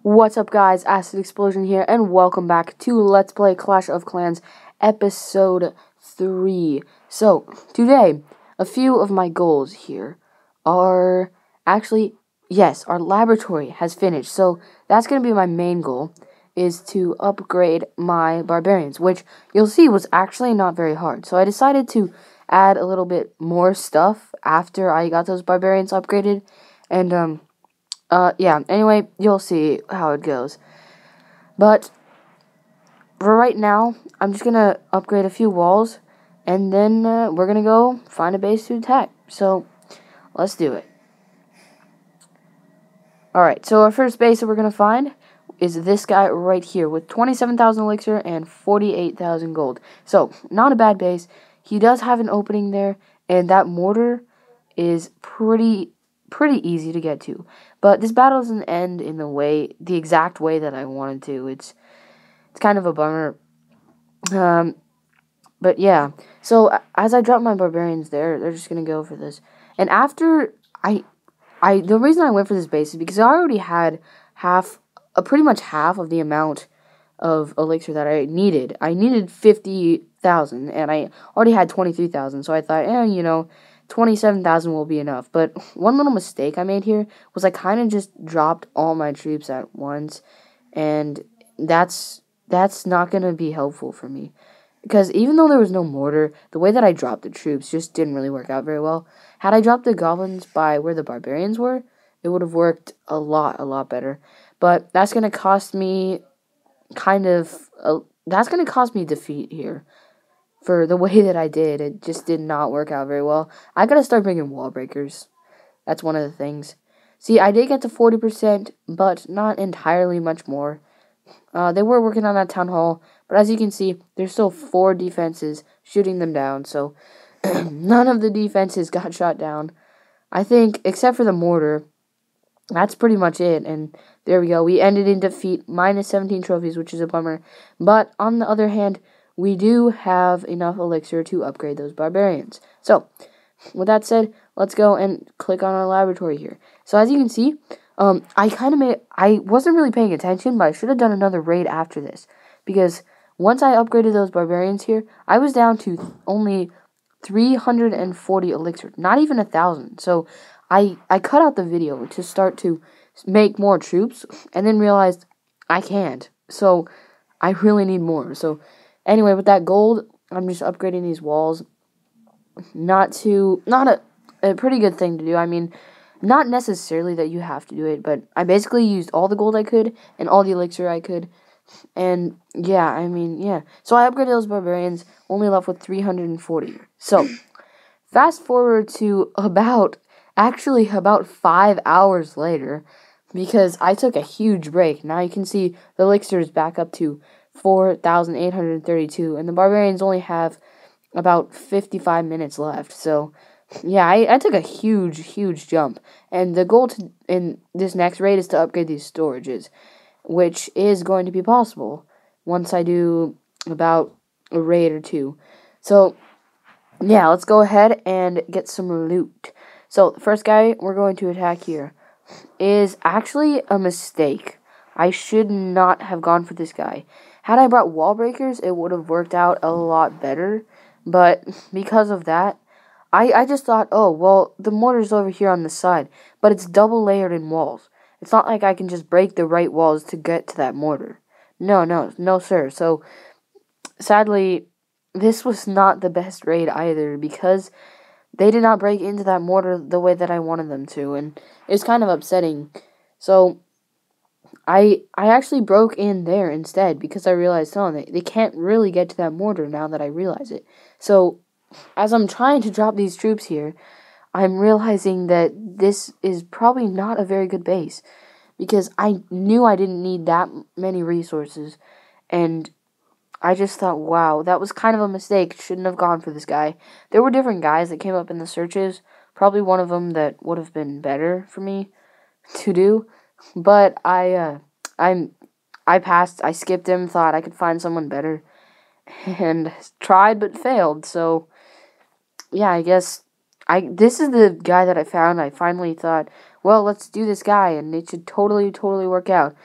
What's up, guys? Acid Explosion here, and welcome back to Let's Play Clash of Clans Episode 3. So, today, a few of my goals here are actually, yes, our laboratory has finished. So, that's going to be my main goal, is to upgrade my barbarians, which you'll see was actually not very hard. So, I decided to add a little bit more stuff after I got those barbarians upgraded, and, yeah, anyway, you'll see how it goes. But, for right now, I'm just gonna upgrade a few walls, and then, we're gonna go find a base to attack. So, let's do it. Alright, so our first base that we're gonna find is this guy right here, with 27,000 elixir and 48,000 gold. So, not a bad base. He does have an opening there, and that mortar is pretty easy to get to. But this battle doesn't end in the exact way that I wanted to. It's kind of a bummer. But yeah. So as I drop my barbarians there, they're just gonna go for this. And after the reason I went for this base is because I already had pretty much half of the amount of elixir that I needed. I needed 50,000, and I already had 23,000. So I thought, 27,000 will be enough. But one little mistake I made here was I kind of just dropped all my troops at once, and that's not going to be helpful for me. Because even though there was no mortar, the way that I dropped the troops just didn't really work out very well. Had I dropped the goblins by where the barbarians were, it would have worked a lot better. But that's going to cost me that's going to cost me defeat here. For the way that I did, it just did not work out very well. I gotta start bringing wall breakers. That's one of the things. See, I did get to 40%, but not entirely much more. They were working on that town hall, but as you can see, there's still 4 defenses shooting them down, so none of the defenses got shot down. I think, except for the mortar, that's pretty much it, and there we go. We ended in defeat, minus 17 trophies, which is a bummer. But, on the other hand, we do have enough elixir to upgrade those barbarians. So, with that said, let's go and click on our laboratory here. So, as you can see, I wasn't really paying attention, but I should have done another raid after this. Because once I upgraded those barbarians here, I was down to only 340 elixir, not even 1,000. So, I cut out the video to start to make more troops, and then realized I can't. So, I really need more. So, anyway, with that gold, I'm just upgrading these walls. Not a pretty good thing to do. I mean, not necessarily that you have to do it, but I basically used all the gold I could and all the elixir I could. And yeah. So I upgraded those barbarians, only left with 340. So, fast forward to about 5 hours later, because I took a huge break. Now you can see the elixir is back up to 4,832, and the barbarians only have about 55 minutes left. So, yeah, I took a huge jump. And the goal in this next raid is to upgrade these storages, which is going to be possible once I do about a raid or two. So, yeah, let's go ahead and get some loot. So, the first guy we're going to attack here is actually a mistake. I should not have gone for this guy. Had I brought wall breakers, it would have worked out a lot better. But because of that, I just thought, oh, well, the mortar's over here on the side. But it's double layered in walls. It's not like I can just break the right walls to get to that mortar. No, sir. So, sadly, this was not the best raid either, because they did not break into that mortar the way that I wanted them to, and it's kind of upsetting. So, I actually broke in there instead, because I realized, oh, they can't really get to that mortar now that I realize it. So, as I'm trying to drop these troops here, I'm realizing that this is probably not a very good base, because I knew I didn't need that many resources, and I just thought, wow, that was kind of a mistake. Shouldn't have gone for this guy. There were different guys that came up in the searches. Probably one of them that would have been better for me to do. But I passed. I skipped him. Thought I could find someone better, and tried but failed. So yeah, I guess this is the guy that I found. I finally thought, well, let's do this guy, and it should totally work out.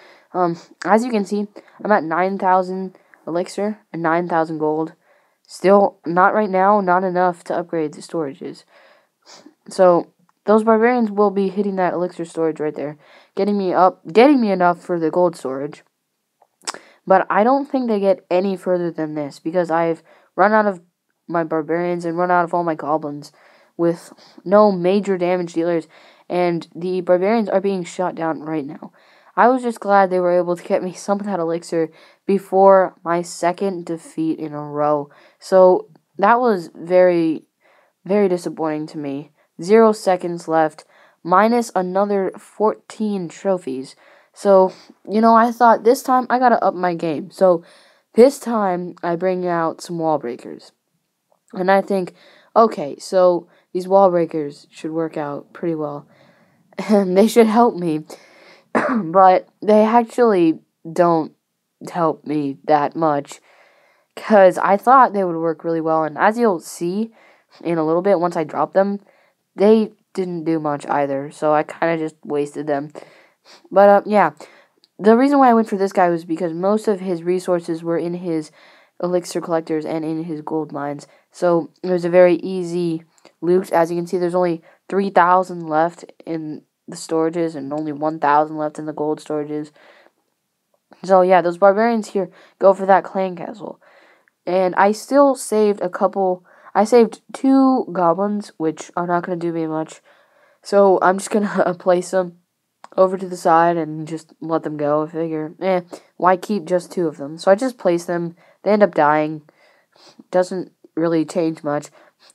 As you can see, I'm at 9,000 elixir and 9,000 gold. Still, not right now, not enough to upgrade the storages. So, those barbarians will be hitting that elixir storage right there, getting me enough for the gold storage. But I don't think they get any further than this, because I've run out of my barbarians and run out of all my goblins with no major damage dealers, and the barbarians are being shot down right now. I was just glad they were able to get me some of that elixir before my second defeat in a row. So that was very, very disappointing to me. 0 seconds left, minus another 14 trophies. So, I thought this time I gotta up my game. So this time I bring out some wall breakers. And I think, okay, so these wall breakers should work out pretty well. And they should help me. But they actually don't help me that much. Because I thought they would work really well. And as you'll see in a little bit, once I drop them, they didn't do much either. So I kind of just wasted them. But, yeah. The reason why I went for this guy was because most of his resources were in his elixir collectors and in his gold mines. So it was a very easy loot. As you can see, there's only 3,000 left in the storages and only 1,000 left in the gold storages. So yeah, those barbarians here go for that clan castle. And I still saved I saved 2 goblins, which are not going to do me much. So I'm just going to place them over to the side and just let them go. I figure, why keep just 2 of them? So I just place them. They end up dying. Doesn't really change much.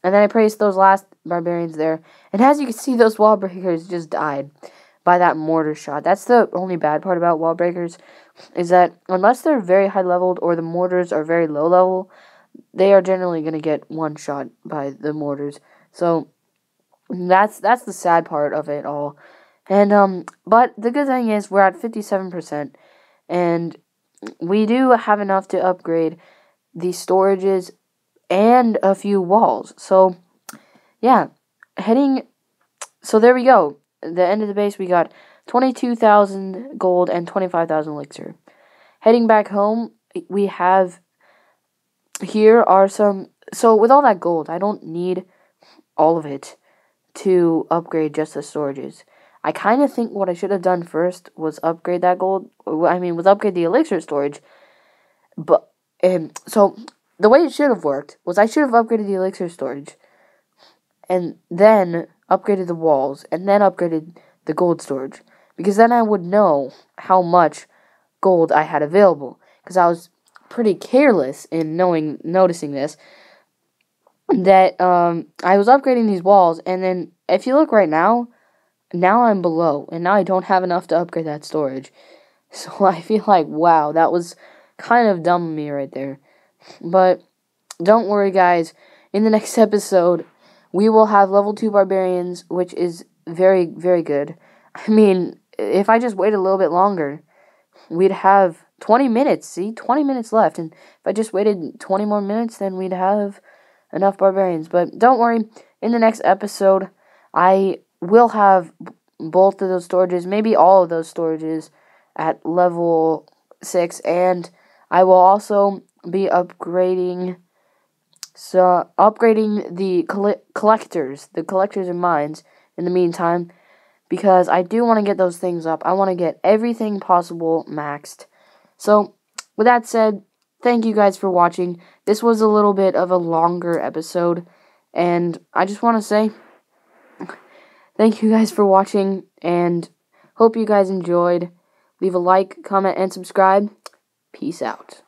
And then I placed those last barbarians there. And as you can see, those wall breakers just died by that mortar shot. That's the only bad part about wall breakers, is that unless they're very high leveled or the mortars are very low level, they are generally going to get one shot by the mortars. So that's the sad part of it all. And but the good thing is we're at 57%, and we do have enough to upgrade the storages and a few walls. So yeah, so there we go. At the end of the base, we got 22,000 gold and 25,000 elixir. Heading back home, we have, here are some, so with all that gold, I don't need all of it to upgrade just the storages. I kind of think what I should have done first was upgrade that gold, was upgrade the elixir storage, but, so the way it should have worked was I should have upgraded the elixir storage, and then upgraded the walls, and then upgraded the gold storage, because then I would know how much gold I had available, because I was pretty careless in noticing this, that I was upgrading these walls, and then if you look right now I'm below, and now I don't have enough to upgrade that storage. So I feel like, wow, that was kind of dumb of me right there. But don't worry, guys. In the next episode, we will have level 2 barbarians, which is very, very good. I mean, if I just wait a little bit longer, we'd have 20 minutes. See, 20 minutes left. And if I just waited 20 more minutes, then we'd have enough barbarians. But don't worry. In the next episode, I will have both of those storages, maybe all of those storages at level 6, and I will also be upgrading the collectors and mines in the meantime, because I do want to get those things up. I want to get everything possible maxed. So, with that said, thank you guys for watching. This was a little bit of a longer episode, and I just want to say thank you guys for watching, and hope you guys enjoyed. Leave a like, comment, and subscribe. Peace out.